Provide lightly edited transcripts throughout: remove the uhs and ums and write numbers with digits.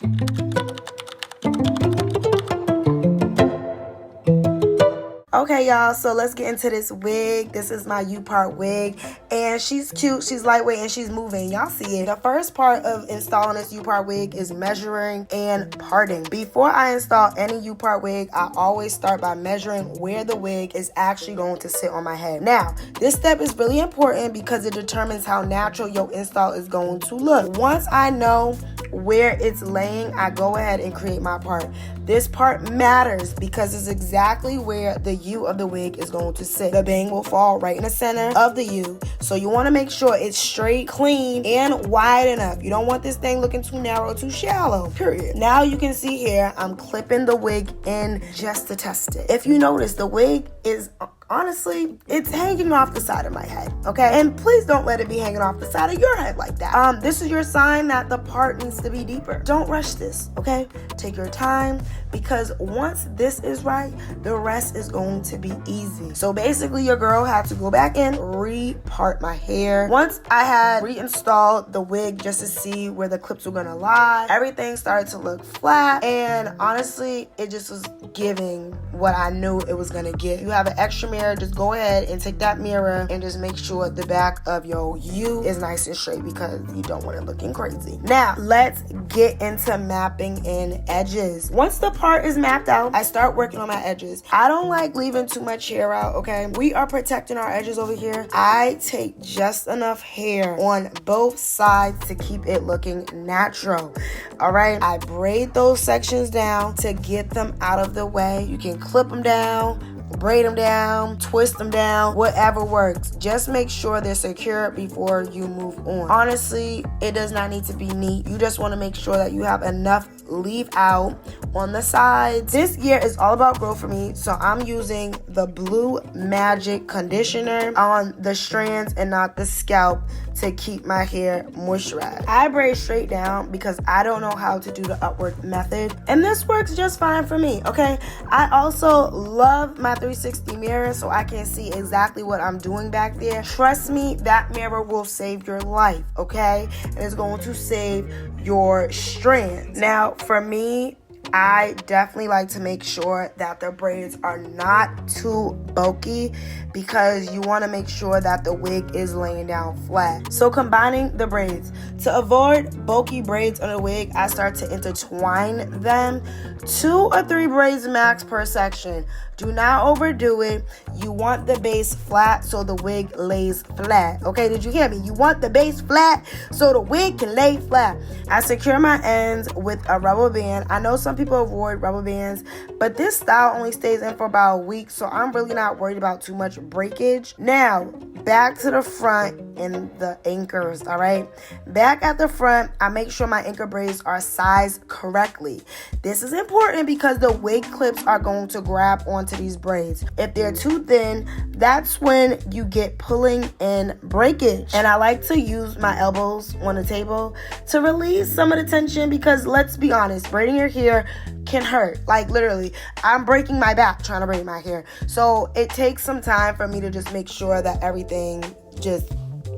Okay, y'all, so let's get into this wig. This is my U-part wig, and she's cute, she's lightweight, and she's moving. Y'all see it. The first part of installing this U-part wig is measuring and parting. Before I install any U-part wig, I always start by measuring where the wig is actually going to sit on my head. Now, this step is really important because it determines how natural your install is going to look. Once I know where it's laying, I go ahead and create my part. This part matters because it's exactly where the U of the wig is going to sit. The bang will fall right in the center of the U, so you want to make sure it's straight, clean, and wide enough. You don't want this thing looking too narrow, too shallow, period. Now you can see here, I'm clipping the wig in just to test it. If you notice, the wig is honestly, it's hanging off the side of my head, okay? And please don't let it be hanging off the side of your head like that. This is your sign that the part needs to be deeper. Don't rush this, okay? Take your time, because once this is right, the rest is going to be easy. So basically, your girl had to go back in, re-part my hair. Once I had reinstalled the wig just to see where the clips were gonna lie, everything started to look flat, and honestly, it just was giving what I knew it was gonna give. You have an extra mirror, just go ahead and take that mirror and just make sure the back of your U is nice and straight, because you don't want it looking crazy. Now, let's get into mapping in edges. Once the part is mapped out, I start working on my edges. I don't like leaving too much hair out, okay? We are protecting our edges over here. I take just enough hair on both sides to keep it looking natural, all right? I braid those sections down to get them out of the way. You can clip them down, braid them down, twist them down, whatever works. Just make sure they're secure before you move on. Honestly, it does not need to be neat. You just want to make sure that you have enough leave out on the sides. This year is all about growth for me, so I'm using the Blue Magic conditioner on the strands and not the scalp to keep my hair moisturized. I braid straight down because I don't know how to do the upward method, and this works just fine for me, okay? I also love my 360 mirror so I can see exactly what I'm doing back there. Trust me, that mirror will save your life, okay? And it's going to save your strands. Now, for me, I definitely like to make sure that the braids are not too bulky, because you want to make sure that the wig is laying down flat. So combining the braids. To avoid bulky braids on a wig, I start to intertwine them. 2 or 3 braids max per section. Do not overdo it. You want the base flat so the wig lays flat. Okay, did you hear me? You want the base flat so the wig can lay flat. I secure my ends with a rubber band. I know some people avoid rubber bands, but this style only stays in for about a week, so I'm really not worried about too much breakage. Now, back to the front and the anchors, all right? Back at the front, I make sure my anchor braids are sized correctly. This is important because the wig clips are going to grab onto these braids. If they're too thin, that's when you get pulling and breakage. And I like to use my elbows on the table to release some of the tension, because let's be honest, braiding your hair can hurt. Like literally, I'm breaking my back trying to braid my hair. So it takes some time for me to just make sure that everything just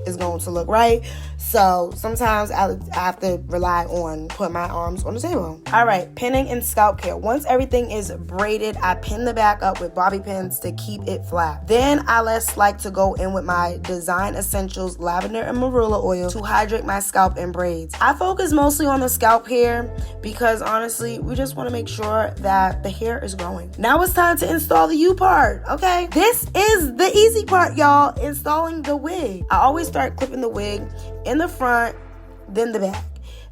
is going to look right. So sometimes I have to rely on putting my arms on the table. All right, pinning and scalp care. Once everything is braided, I pin the back up with bobby pins to keep it flat. Then I like to go in with my Design Essentials lavender and marula oil to hydrate my scalp and braids. I focus mostly on the scalp hair because honestly, we just want to make sure that the hair is growing. Now it's time to install the U part, okay? This is the easy part, y'all, installing the wig. I always start clipping the wig in the front, then the back.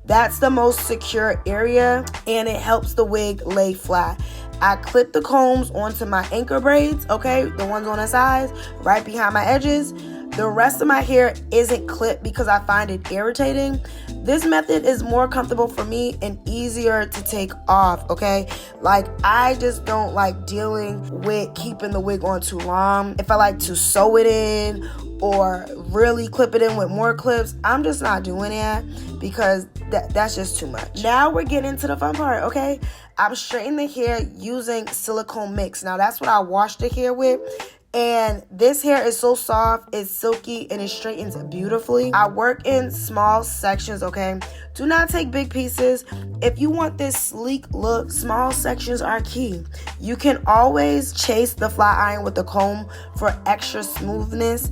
That's the most secure area, and it helps the wig lay flat. I clip the combs onto my anchor braids, okay? The ones on the sides, right behind my edges. The rest of my hair isn't clipped because I find it irritating. This method is more comfortable for me and easier to take off, okay? Like, I just don't like dealing with keeping the wig on too long. If I like to sew it in or really clip it in with more clips, I'm just not doing that because that's just too much. Now we're getting into the fun part, okay? I'm straightening the hair using silicone mix. Now that's what I wash the hair with. And this hair is so soft, it's silky, and it straightens beautifully. I work in small sections, okay? Do not take big pieces. If you want this sleek look, small sections are key. You can always chase the flat iron with the comb for extra smoothness.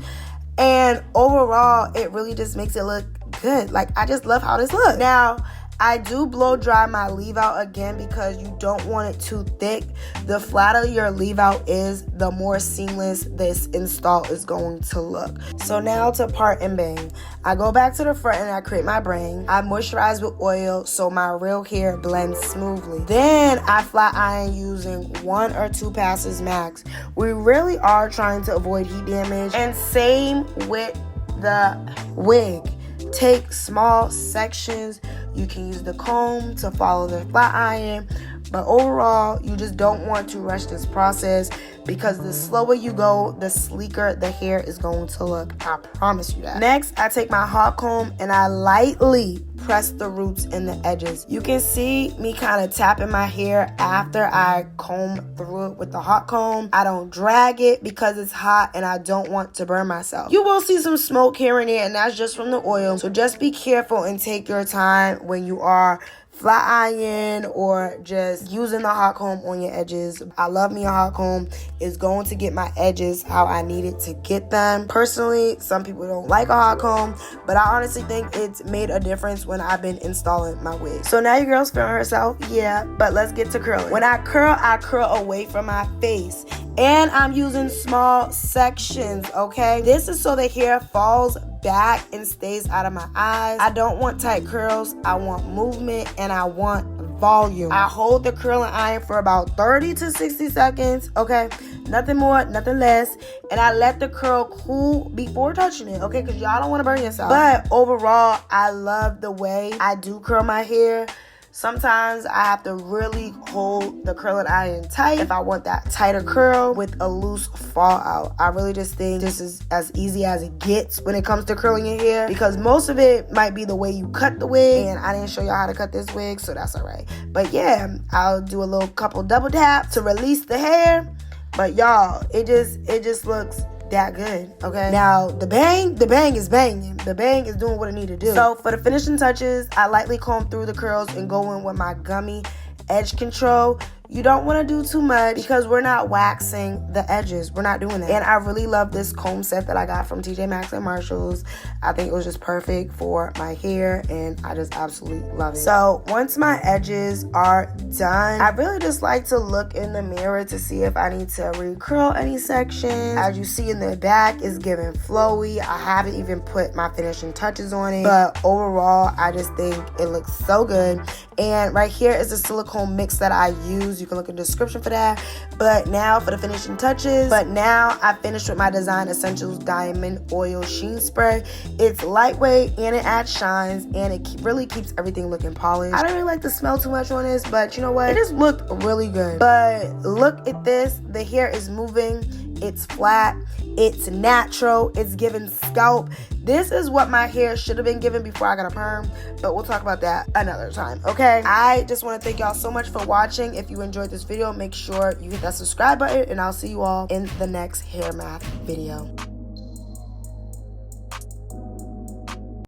And overall, it really just makes it look good. Like, I just love how this looks. Now, I do blow dry my leave out again because you don't want it too thick. The flatter your leave out is, the more seamless this install is going to look. So now to part and bang. I go back to the front and I create my bang. I moisturize with oil so my real hair blends smoothly. Then I flat iron using 1 or 2 passes max. We really are trying to avoid heat damage. And same with the wig. Take small sections. You can use the comb to follow the flat iron, but overall, you just don't want to rush this process because the slower you go, the sleeker the hair is going to look. I promise you that. Next, I take my hot comb and I lightly press the roots and the edges. You can see me kind of tapping my hair after I comb through it with the hot comb. I don't drag it because it's hot and I don't want to burn myself. You will see some smoke here and there, and that's just from the oil. So just be careful and take your time when you are flat iron or just using the hot comb on your edges. I love me a hot comb. It's going to get my edges how I need it to get them. Personally, some people don't like a hot comb, but I honestly think it's made a difference when I've been installing my wig. So now your girl's feeling herself, yeah, but let's get to curling. When I curl away from my face, and I'm using small sections, okay? This is so the hair falls back and stays out of my eyes. I don't want tight curls. I want movement and I want volume. I hold the curling iron for about 30 to 60 seconds, okay? Nothing more, nothing less. And I let the curl cool before touching it, okay? Because y'all don't want to burn yourself. But overall, I love the way I do curl my hair. Sometimes I have to really hold the curling iron tight if I want that tighter curl with a loose fall out. I really just think this is as easy as it gets when it comes to curling your hair, because most of it might be the way you cut the wig, and I didn't show y'all how to cut this wig, so that's all right. But yeah, I'll do a little couple double taps to release the hair. But y'all, it just looks that good, okay? Now, the bang is banging. The bang is doing what it need to do. So, for the finishing touches, I lightly comb through the curls and go in with my gummy edge control. You don't want to do too much because we're not waxing the edges. We're not doing that. And I really love this comb set that I got from TJ Maxx and Marshalls. I think it was just perfect for my hair and I just absolutely love it. So once my edges are done, I really just like to look in the mirror to see if I need to recurl any section. As you see in the back, it's giving flowy. I haven't even put my finishing touches on it, but overall, I just think it looks so good. And right here is the silicone mix that I use. You can look in the description for that. But now for the finishing touches. But now I finished with my Design Essentials Diamond Oil Sheen Spray. It's lightweight and it adds shines and it really keeps everything looking polished. I don't really like to smell too much on this, but you know what? It just looked really good. But look at this. The hair is moving. It's flat. It's natural. It's giving scalp. This is what my hair should have been given before I got a perm, but we'll talk about that another time, okay? I just want to thank y'all so much for watching. If you enjoyed this video, make sure you hit that subscribe button, and I'll see you all in the next hair math video.